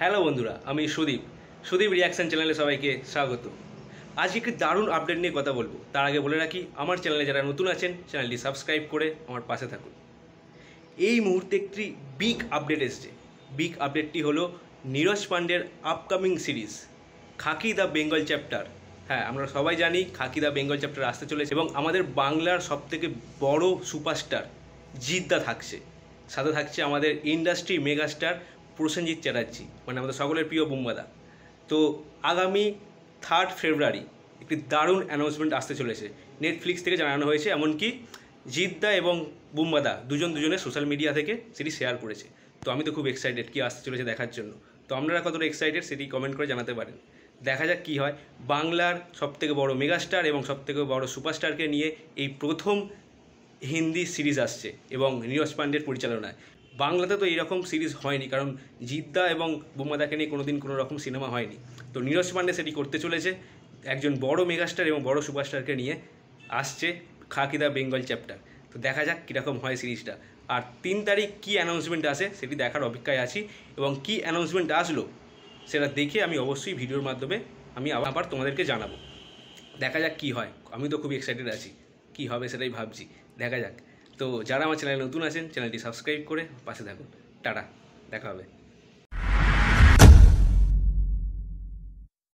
Hello বন্ধুরা, আমি Sudip reaction চ্যানেলে সবাইকে স্বাগত। আজ একটি দারুণ আপডেট নিয়ে কথা বলবো। তার আগে বলে রাখি, আমার চ্যানেলে যারা নতুন আছেন চ্যানেলটি সাবস্ক্রাইব করে আমার পাশে থাকুন। এই মুহূর্তে একটি বিগ আপডেট এসছে। বিগ আপডেটটি হলো নীরজ পান্ডের upcoming series Khakee the Bengal chapter. হ্যাঁ, আমরা সবাই জানি খাকি দ্য বেঙ্গল চ্যাপ্টার আসতে চলেছে এবং আমাদের বাংলার সবথেকে বড় সুপারস্টার জিদ্দা থাকছে। সাথে থাকছে আমাদের ইন্ডাস্ট্রি মেগাস্টার প্রসেনজিৎ চ্যাটার্জি, মানে আমাদের সকলের প্রিয় বুম্বাদা। তো আগামী 3 ফেব্রুয়ারি একটি দারুণ অ্যানাউন্সমেন্ট আসতে চলেছে। নেটফ্লিক্স থেকে জানানো হয়েছে, এমনকি জিদ্দা এবং বুম্বাদা দুজনের সোশ্যাল মিডিয়া থেকে সেটি শেয়ার করেছে। তো আমি তো খুব এক্সাইটেড কি আসতে চলেছে দেখার জন্য। তো আপনারা কতটা এক্সাইটেড সেটি কমেন্ট করে জানাতে পারেন। দেখা যাক কী হয়। বাংলার সবথেকে বড় মেগাস্টার এবং সবথেকে বড় সুপারস্টারকে নিয়ে এই প্রথম হিন্দি সিরিজ আসছে এবং নীরজ পান্ডের পরিচালনায়। বাংলাতে তো এইরকম সিরিজ হয়নি, কারণ জিদ্দা এবং বুম্বাদাকে নিয়ে কোনো রকম সিনেমা হয়নি। তো নীরজ পান্ডে সেটি করতে চলেছে। একজন বড় মেগাস্টার এবং বড় সুপারস্টারকে নিয়ে আসছে খাকি দ্য বেঙ্গল চ্যাপ্টার। তো দেখা যাক কীরকম হয় সিরিজটা। আর 3 তারিখ কী অ্যানাউন্সমেন্ট আসে সেটি দেখার অপেক্ষায় আছি, এবং কী অ্যানাউন্সমেন্ট আসলো সেটা দেখে আমি অবশ্যই ভিডিওর মাধ্যমে আমি আবার তোমাদেরকে জানাবো। দেখা যাক কী হয়। আমি তো খুব এক্সাইটেড আছি, কী হবে সেটাই ভাবছি। দেখা যাক। তো যারা আমার চ্যানেলে নতুন আছেন চ্যানেলটি সাবস্ক্রাইব করে পাশে থাকুন। টাটা, দেখা হবে।